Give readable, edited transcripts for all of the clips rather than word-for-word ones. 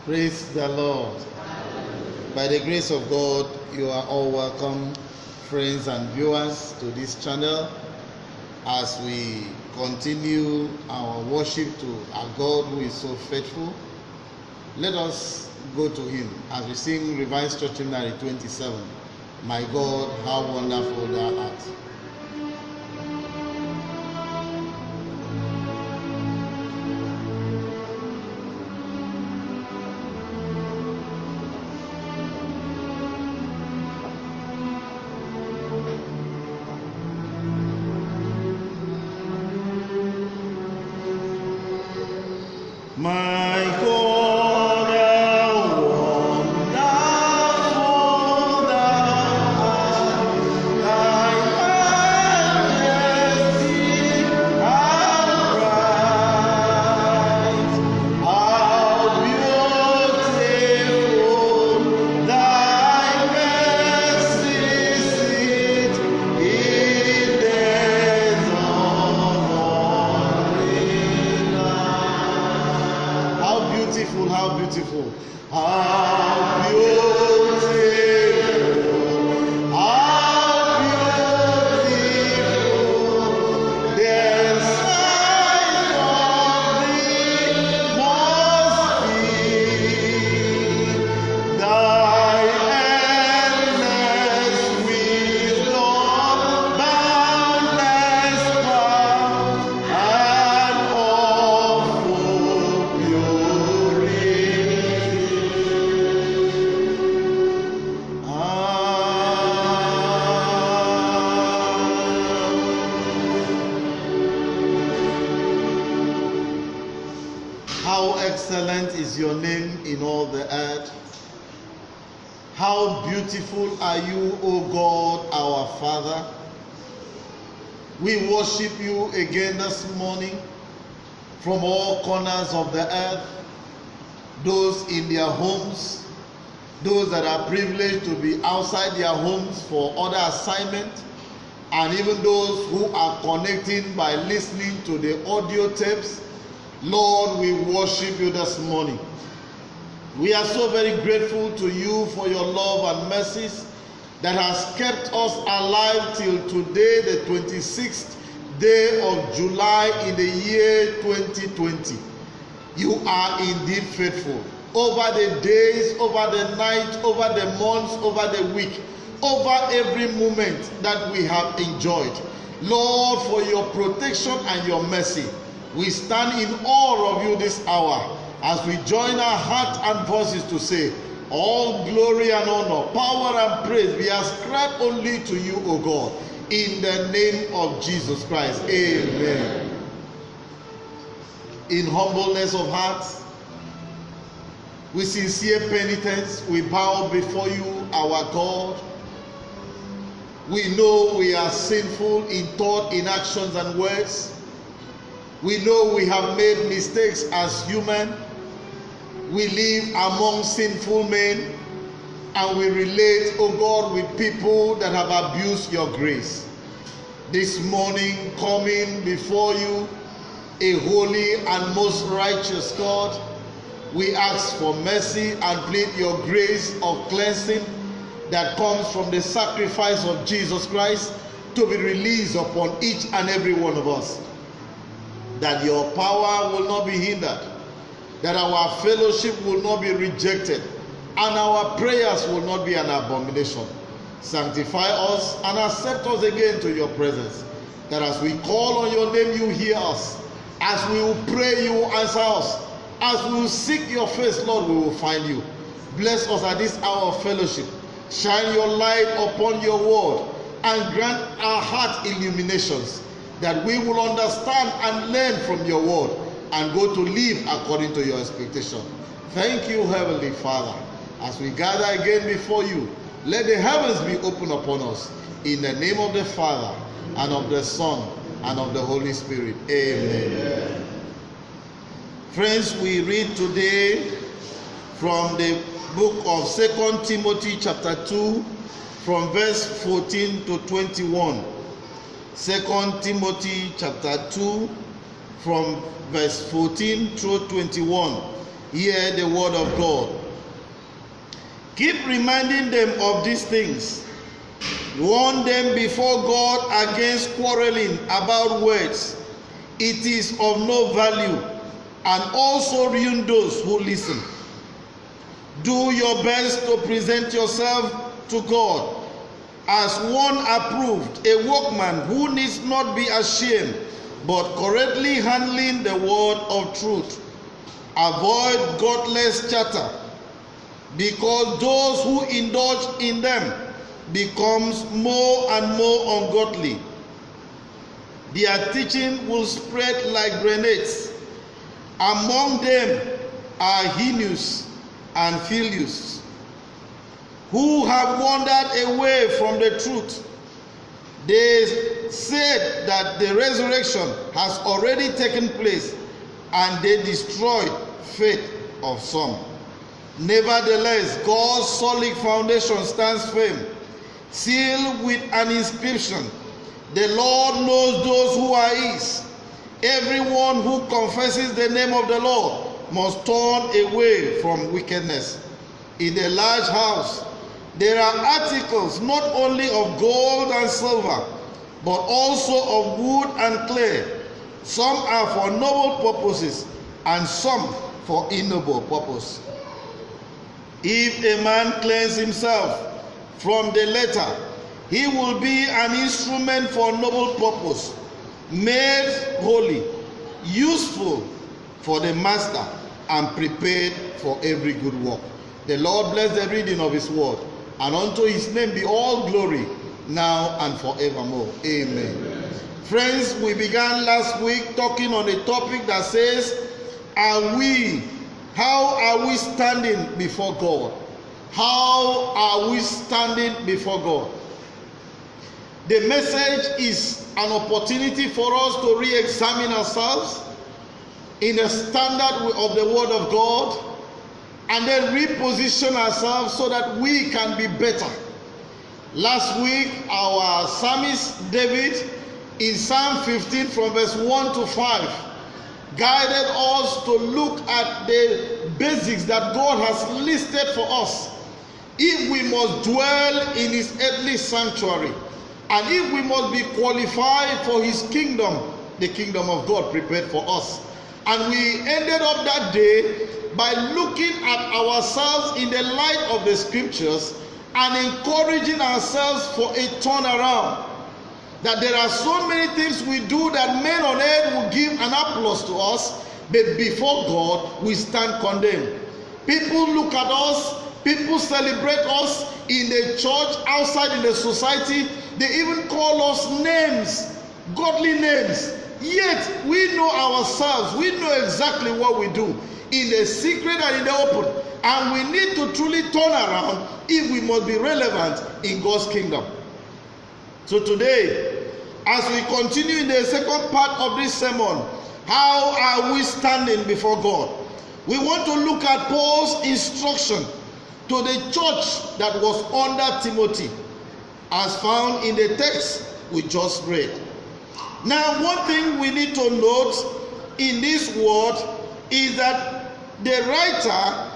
Praise the Lord. By the grace of God, you are all welcome, friends and viewers, to this channel as we continue our worship to our God who is so faithful. Let us go to Him as we sing Revised Church Hymnary 27. My God, how wonderful thou art. My God, how wonderful thou art, thy majesty, how bright, how beautiful thy mercy seat in days of morning light. How beautiful, how beautiful, how beautiful, how beautiful, the sight of thee must be, thy endless wisdom, boundless power, and awful purity. How excellent is your name in all the earth. How beautiful are you, O God, our Father. We worship you again this morning from all corners of the earth, those in their homes, those that are privileged to be outside their homes for other assignment, and even those who are connecting by listening to the audio tapes. Lord, we worship you this morning. We are so very grateful to you for your love and mercies that has kept us alive till today, the 26th day of July in the year 2020. You are indeed faithful. Over the days, over the night, over the months, over the week, over every moment that we have enjoyed. Lord, for your protection and your mercy, we stand in awe of you this hour as we join our heart and voices to say, all glory and honor, power and praise be ascribed only to you, O God, in the name of Jesus Christ. Amen. In humbleness of heart, with sincere penitence, we bow before you, our God. We know we are sinful in thought, in actions, and words. We know we have made mistakes as human. We live among sinful men, and we relate, oh God, with people that have abused your grace. This morning, coming before you, a holy and most righteous God, we ask for mercy and plead your grace of cleansing that comes from the sacrifice of Jesus Christ to be released upon each and every one of us. That your power will not be hindered, that our fellowship will not be rejected, and our prayers will not be an abomination. Sanctify us and accept us again to your presence, that as we call on your name, you hear us. As we will pray, you will answer us. As we will seek your face, Lord, we will find you. Bless us at this hour of fellowship. Shine your light upon your word and grant our heart illuminations, that we will understand and learn from your word and go to live according to your expectation. Thank you, Heavenly Father. As we gather again before you, let the heavens be open upon us. In the name of the Father, and of the Son, and of the Holy Spirit. Amen. Friends, we read today from the book of 2 Timothy chapter 2, from verse 14 to 21. 2 Timothy chapter 2 from verse 14 through 21. hear the word of God. Keep reminding them of these things. Warn them before God against quarreling about words. It is of no value, and also ruin those who listen. Do your best to present yourself to God as one approved, a workman who needs not be ashamed, but correctly handling the word of truth. Avoid godless chatter, because those who indulge in them becomes more and more ungodly. Their teaching will spread like grenades. Among them are Heinous and Phileus, who have wandered away from the truth. They said that the resurrection has already taken place, and they destroyed faith of some. Nevertheless, God's solid foundation stands firm, sealed with an inscription: the Lord knows those who are his. Everyone who confesses the name of the Lord must turn away from wickedness. In a large house, there are articles not only of gold and silver, but also of wood and clay. Some are for noble purposes, and some for ignoble purpose. If a man cleanse himself from the letter, he will be an instrument for noble purpose, made holy, useful for the master, and prepared for every good work. The Lord bless the reading of his word, and unto his name be all glory, now and forevermore. Amen. Friends, we began last week talking on a topic that says, how are we standing before God? How are we standing before God? The message is an opportunity for us to re-examine ourselves in the standard of the word of God, and then reposition ourselves so that we can be better. Last week, our psalmist David, in Psalm 15 from verse 1 to 5, guided us to look at the basics that God has listed for us. If we must dwell in his earthly sanctuary, and if we must be qualified for his kingdom, the kingdom of God prepared for us. And we ended up that day by looking at ourselves in the light of the scriptures and encouraging ourselves for a turnaround. That there are so many things we do that men on earth will give an applause to us, but before God we stand condemned. People look at us, people celebrate us in the church, outside in the society. They even call us names, godly names. Yet we know ourselves, we know exactly what we do in the secret and in the open. And we need to truly turn around if we must be relevant in God's kingdom. So today, as we continue in the second part of this sermon, how are we standing before God? We want to look at Paul's instruction to the church that was under Timothy, as found in the text we just read. Now, one thing we need to note in this word is that the writer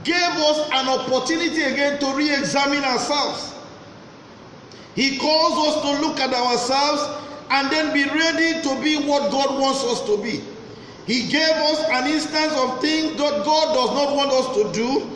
gave us an opportunity again to re-examine ourselves. He calls us to look at ourselves and then be ready to be what God wants us to be. He gave us an instance of things that God does not want us to do,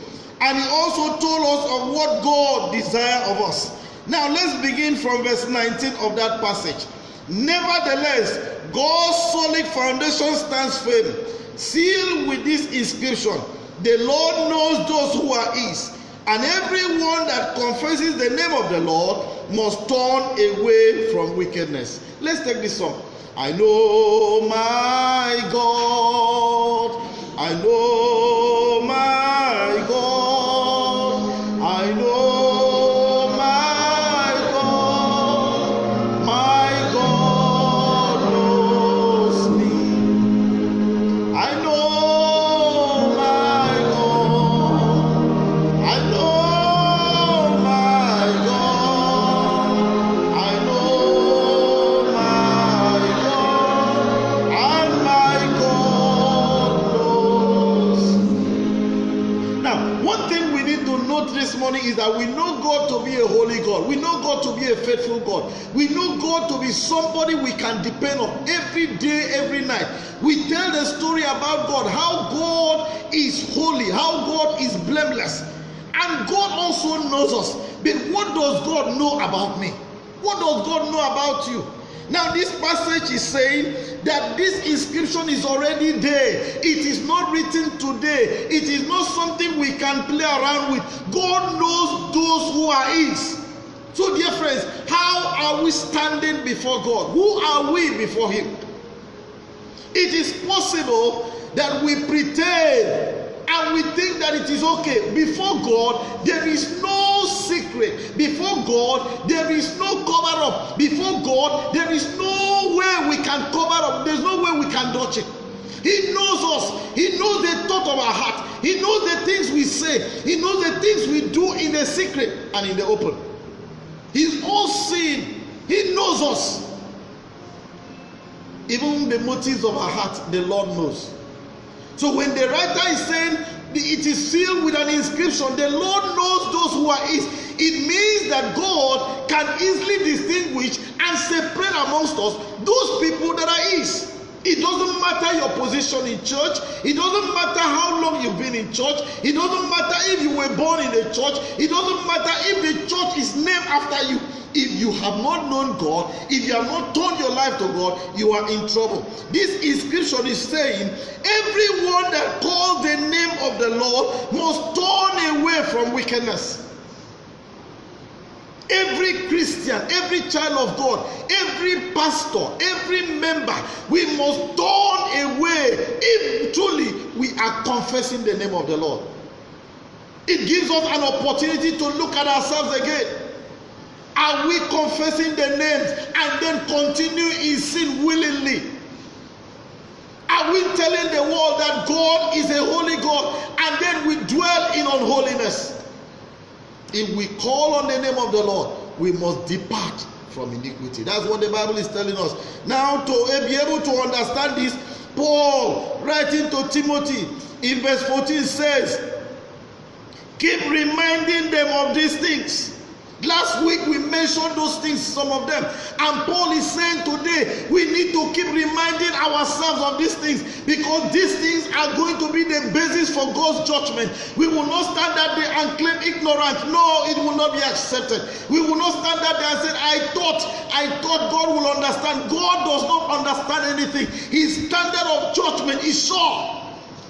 and he also told us of what God desires of us. Now let's begin from verse 19 of that passage. Nevertheless, God's solid foundation stands firm, sealed with this inscription: the Lord knows those who are his, and everyone that confesses the name of the Lord must turn away from wickedness. Let's take this song. I know my God, I know my God, I know my God knows me. I know my God, I know my God, I know my God, and my God knows one thing we need to note this morning is that we know God to be a holy God. We know God to be a faithful God. We know God to be somebody we can depend on every day, every night. We tell the story about God, how God is holy, how God is blameless. And God also knows us. But what does God know about me? What does God know about you? Now this passage is saying that this inscription is already there. It is not written today. It is not something we can play around with. God knows those who are His. So dear friends, how are we standing before God? Who are we before Him? It is possible that we pretend and we think that it is okay. Before God, there is no secret. Before God, there is no cover up. Before God, there is no way we can cover up. There's no way we can dodge it. He knows us. He knows the thought of our heart. He knows the things we say. He knows the things we do in the secret and in the open. He's all seeing. He knows us. Even the motives of our heart, the Lord knows. So when the writer is saying it is sealed with an inscription, the Lord knows those who are His. It means that God can easily distinguish and separate amongst us those people that are His. It doesn't matter your position in church. It doesn't matter how long you've been in church. It doesn't matter if you were born in the church. It doesn't matter if the church is named after you. If you have not known God, if you have not turned your life to God, you are in trouble. This inscription is saying, everyone that calls the name of the Lord must turn away from wickedness. Every Christian, every child of God, every pastor, every member, we must turn away if truly we are confessing the name of the Lord. It gives us an opportunity to look at ourselves again. Are we confessing the names and then continue in sin willingly? Are we telling the world that God is a holy God and then we dwell in unholiness? If we call on the name of the Lord, we must depart from iniquity. That's what the Bible is telling us. Now, to be able to understand this, Paul, writing to Timothy in verse 14 says, keep reminding them of these things. Last week we mentioned those things, some of them. And Paul is saying today we need to keep reminding ourselves of these things, because these things are going to be the basis for God's judgment. We will not stand that day and claim ignorance. No, it will not be accepted. We will not stand that day and say, I thought God will understand. God does not understand anything. His standard of judgment is sure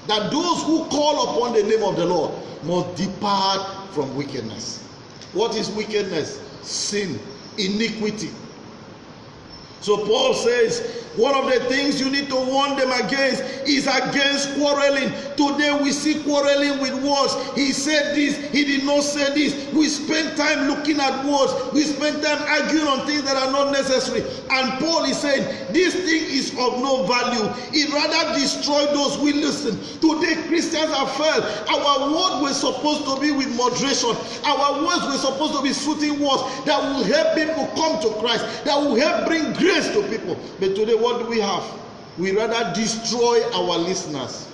that those who call upon the name of the Lord must depart from wickedness. What is wickedness? Sin, iniquity. So Paul says, one of the things you need to warn them against is against quarreling. Today we see quarreling with words. He said this, he did not say this. We spend time looking at words. We spend time arguing on things that are not necessary. And Paul is saying, this thing is of no value. It rather destroy those who listen. Today Christians have failed. Our word was supposed to be with moderation. Our words were supposed to be soothing words that will help people come to Christ, that will help bring grace to people. But today, what do we have? We rather destroy our listeners.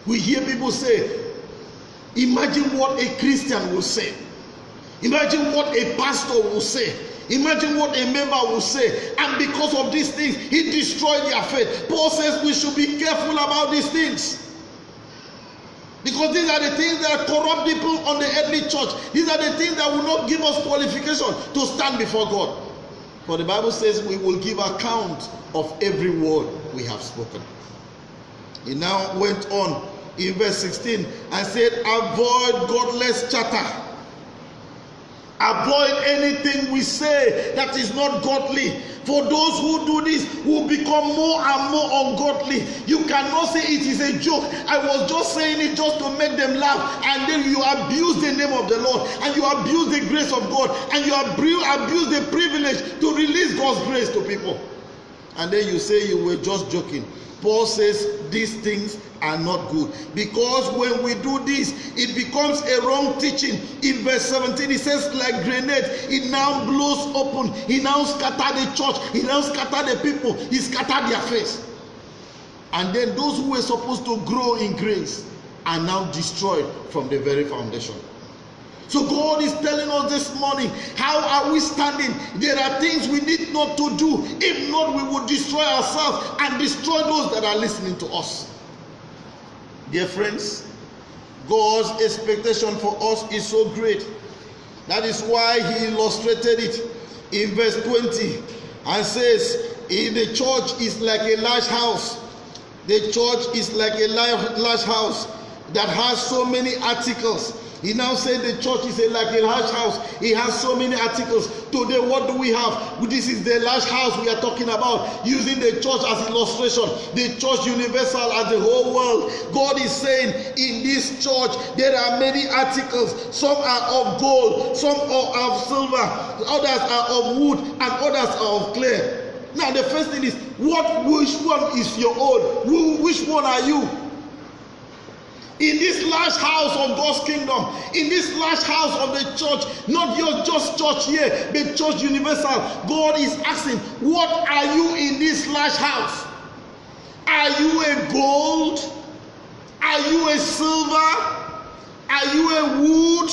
We hear people say, imagine what a Christian will say. Imagine what a pastor will say. Imagine what a member will say. And because of these things, he destroyed their faith. Paul says we should be careful about these things. Because these are the things that corrupt people on the earthly church. These are the things that will not give us qualification to stand before God. For the Bible says we will give account of every word we have spoken. He now went on in verse 16 and said, avoid godless chatter. Avoid anything we say that is not godly. For those who do this will become more and more ungodly. You cannot say it is a joke. I was just saying it just to make them laugh, and then you abuse the name of the Lord, and you abuse the grace of God, and you abuse the privilege to release God's grace to people. And then you say you were just joking. Paul says these things are not good, because when we do this, it becomes a wrong teaching. In verse 17, it says, like grenade, it now blows open. He now scatter the church. He now scatter the people. He scatter their face. And then those who were supposed to grow in grace, are now destroyed from the very foundation. So God is telling us this morning, how are we standing? There are things we need not to do. If not, we will destroy ourselves and destroy those that are listening to us. Dear friends, God's expectation for us is so great. That is why he illustrated it in verse 20 and says, in the church is like a large house. The church is like a large house that has so many articles. He now said the church is like a large house. It has so many articles. Today, what do we have? This is the large house we are talking about, using the church as illustration. The church universal as the whole world. God is saying, in this church, there are many articles. Some are of gold, some are of silver, others are of wood, and others are of clay. Now, the first thing is, which one is your own? Which one are you? In this large house of God's kingdom, in this large house of the church, not your just church here, but church universal, God is asking, what are you in this large house? Are you a gold? Are you a silver? Are you a wood?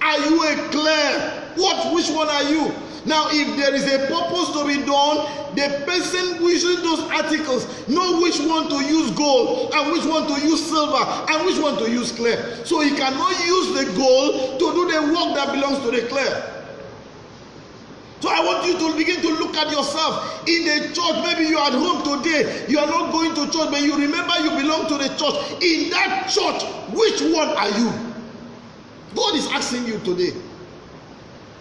Are you a clay? Which one are you? Now, if there is a purpose to be done, the person using those articles know which one to use gold, and which one to use silver, and which one to use clay. So he cannot use the gold to do the work that belongs to the clay. So I want you to begin to look at yourself in the church. Maybe you are at home today, you are not going to church, but you remember you belong to the church. In that church, which one are you? God is asking you today,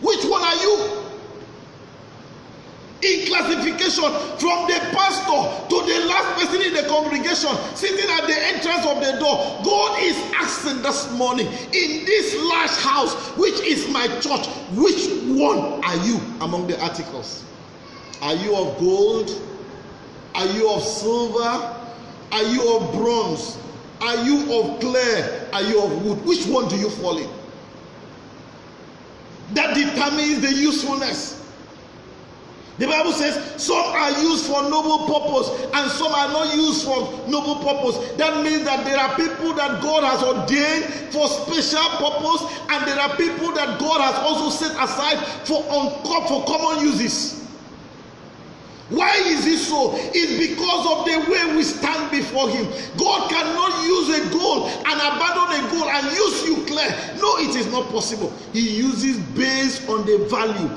which one are you? In classification, from the pastor to the last person in the congregation sitting at the entrance of the door, God is asking this morning, in this large house, which is my church, which one are you among the articles? Are you of gold? Are you of silver? Are you of bronze? Are you of clay? Are you of wood? Which one do you fall in? That determines the usefulness. The Bible says some are used for noble purpose and some are not used for noble purpose. That means that there are people that God has ordained for special purpose, and there are people that God has also set aside for common uses. Why is it so? It's because of the way we stand before him. God cannot use a gold and abandon a gold and use you clay. No, it is not possible. He uses based on the value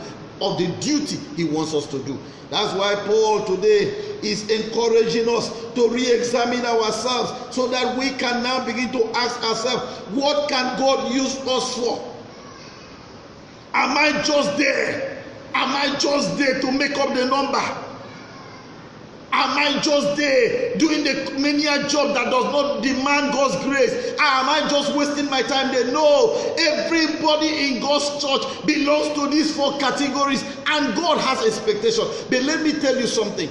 of the duty he wants us to do. That's why Paul today is encouraging us to re-examine ourselves, so that we can now begin to ask ourselves, what can God use us for? Am I just there? Am I just there to make up the number? Am I just there doing the menial job that does not demand God's grace? Am I just wasting my time there? No. Everybody in God's church belongs to these four categories, and God has expectation. But let me tell you something.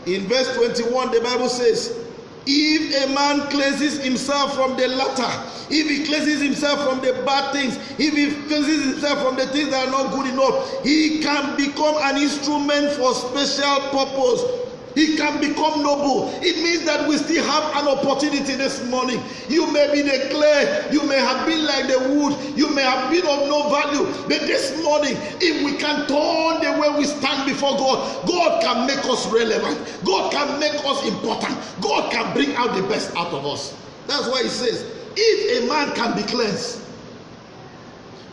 In verse 21, the Bible says, if a man cleanses himself from the latter, if he cleanses himself from the bad things, if he cleanses himself from the things that are not good enough, he can become an instrument for special purpose. He can become noble. It means that we still have an opportunity this morning. You may be the clay, you may have been like the wood, you may have been of no value, but this morning, if we can turn the way we stand before God, God can make us relevant. God can make us important. God can bring out the best out of us. That's why he says, if a man can be cleansed,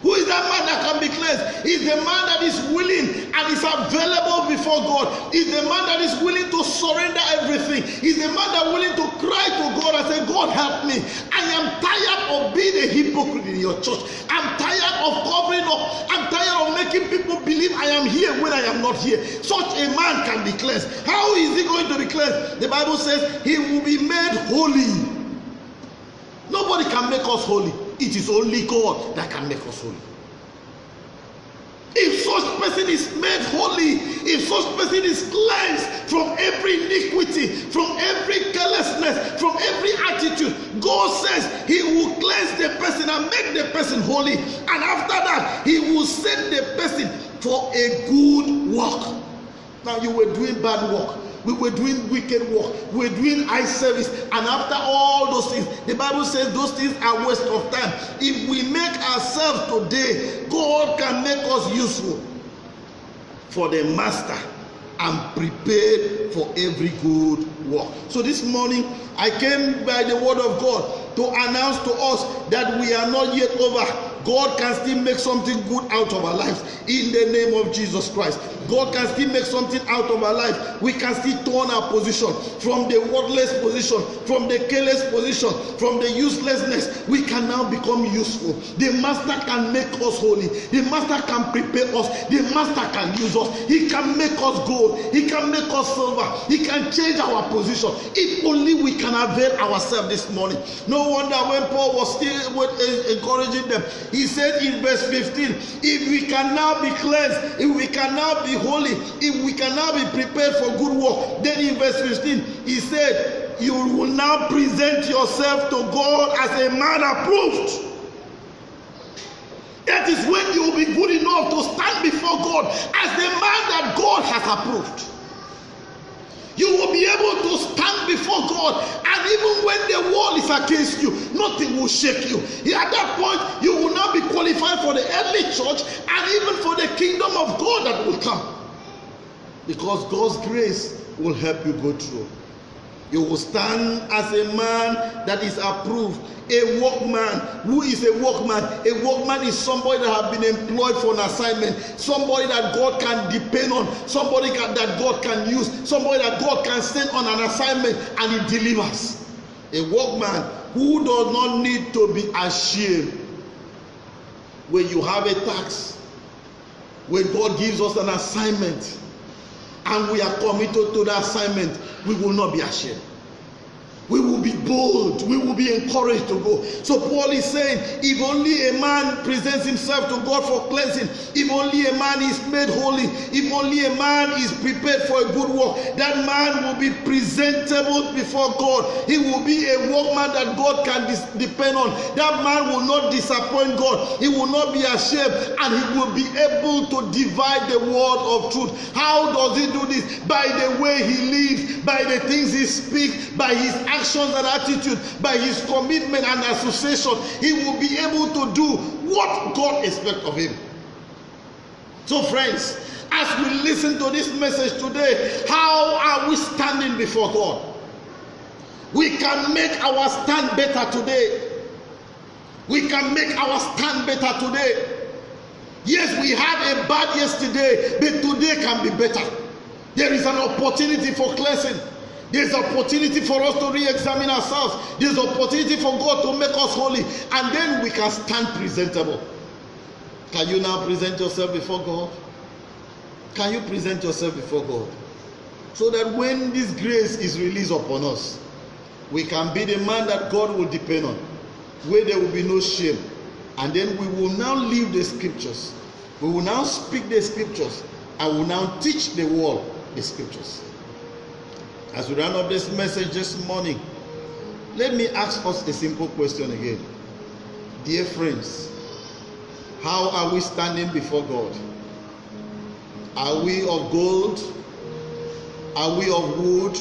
who is that man that can be cleansed? He's the man that is willing and is available before God. He's the man that is willing to surrender everything. He's the man that is willing to cry to God and say, God, help me. I am tired of being a hypocrite in your church. I'm tired of covering up. I'm tired of making people believe I am here when I am not here. Such a man can be cleansed. How is he going to be cleansed? The Bible says he will be made holy. Nobody can make us holy. It is only God that can make us holy. If such person is made holy, if such person is cleansed from every iniquity, from every carelessness, from every attitude, God says he will cleanse the person and make the person holy. And after that, he will set the person for a good work. Now you were doing bad work. We were doing wicked work. We were doing eye service. And after all those things, the Bible says those things are waste of time. If we make ourselves today, God can make us useful for the master and prepared for every good work. So this morning, I came by the word of God to announce to us that we are not yet over. God can still make something good out of our lives in the name of Jesus Christ. God can still make something out of our life. We can still turn our position from the worthless position, from the careless position, from the uselessness. We can now become useful. The master can make us holy. The master can prepare us. The master can use us. He can make us gold. He can make us silver. He can change our position. If only we can avail ourselves this morning. No wonder when Paul was still encouraging them, he said in verse 15, if we can now be cleansed, if we can now be holy, if we can now be prepared for good work, then in verse 15 he said, you will now present yourself to God as a man approved. That is when you will be good enough to stand before God as the man that God has approved. You will be able to stand before God, and even when the world is against you, nothing will shake you. At that point, you will now be qualified for the earthly church and even for the kingdom of God that will come. Because God's grace will help you go through. You will stand as a man that is approved, a workman. Who is a workman? A workman is somebody that has been employed for an assignment, somebody that God can depend on, somebody that God can use, somebody that God can send on an assignment and he delivers. A workman who does not need to be ashamed. When you have a task, when God gives us an assignment, and we are committed to the assignment, we will not be ashamed. We will be bold. We will be encouraged to go. So Paul is saying, if only a man presents himself to God for cleansing, if only a man is made holy, if only a man is prepared for a good work, that man will be presentable before God. He will be a workman that God can depend on. That man will not disappoint God. He will not be ashamed, and he will be able to divide the word of truth. How does he do this? By the way he lives, by the things he speaks, by his actions and attitude, by his commitment and association. He will be able to do what God expects of him. So friends, as we listen to this message today, how are we standing before God? We can make our stand better today. We can make our stand better today. Yes, we had a bad yesterday, but today can be better. There is an opportunity for cleansing. There is opportunity for us to re-examine ourselves. There is opportunity for God to make us holy, and then we can stand presentable. Can you now present yourself before God? Can you present yourself before God? So that when this grace is released upon us, we can be the man that God will depend on, where there will be no shame. And then we will now live the scriptures. We will now speak the scriptures, and we will now teach the world the scriptures. As we round up this message this morning, let me ask us a simple question again. Dear friends, how are we standing before God? Are we of gold? Are we of wood?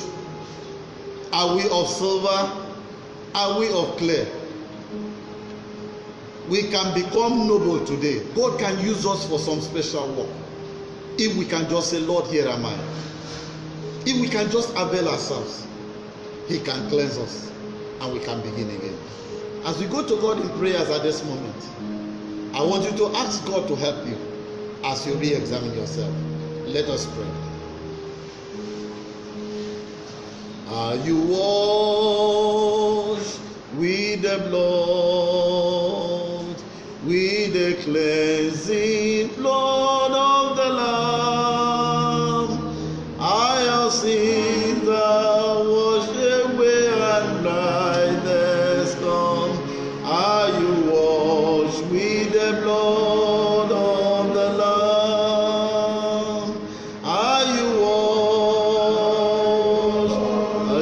Are we of silver? Are we of clay? We can become noble today. God can use us for some special work. If we can just say, Lord, here am I. If we can just avail ourselves, he can cleanse us and we can begin again. As we go to God in prayers at this moment, I want you to ask God to help you as you re-examine yourself. Let us pray. Are you washed with the blood, with the cleansing blood of the Lamb? Are your sins are washed away and blindness gone? Are you washed with the blood of the Lamb? Are you washed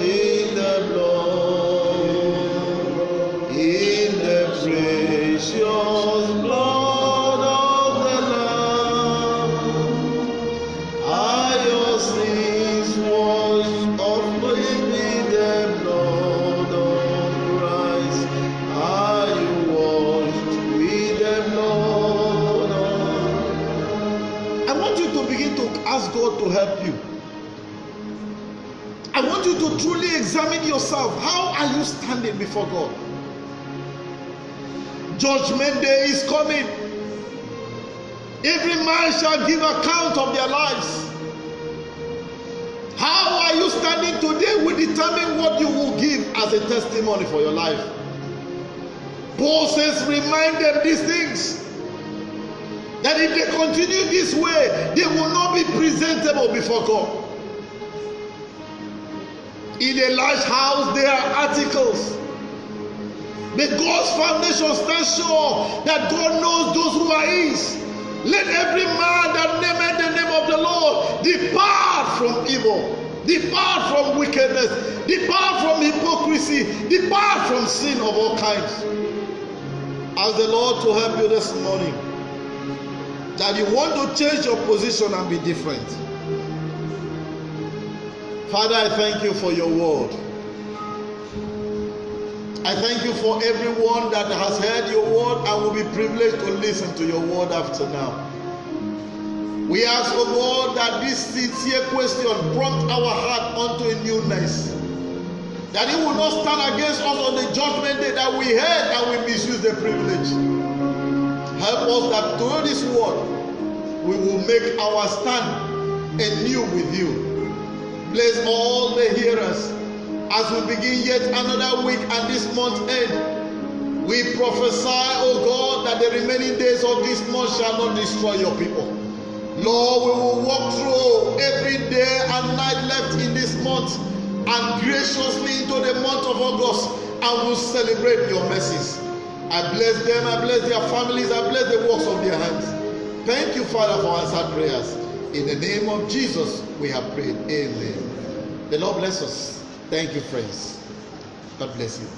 in the blood, in the precious blood of the Lamb? Are your sins washed God to help you. I want you to truly examine yourself. How are you standing before God? Judgment day is coming. Every man shall give account of their lives. How are you standing today will determine what you will give as a testimony for your life. Paul says, remind them these things. That if they continue this way, they will not be presentable before God. In a large house, there are articles. May God's foundation stand sure that God knows those who are his. Let every man that nameth the name of the Lord depart from evil, depart from wickedness, depart from hypocrisy, depart from sin of all kinds. Ask the Lord to help you this morning, that you want to change your position and be different. Father, I thank you for your word. I thank you for everyone that has heard your word and will be privileged to listen to your word after now. We ask, O God, that this sincere question prompt our heart unto a newness. That it will not stand against us on the judgment day that we heard and we misuse the privilege. Help us that through this word we will make our stand anew with you. Bless all the hearers as we begin yet another week and this month end. We prophesy, O God, that the remaining days of this month shall not destroy your people. Lord, we will walk through every day and night left in this month and graciously into the month of August and will celebrate your mercies. I bless them, I bless their families, I bless the works of their hands. Thank you, Father, for answered prayers. In the name of Jesus, we have prayed. Amen. The Lord bless us. Thank you, friends. God bless you.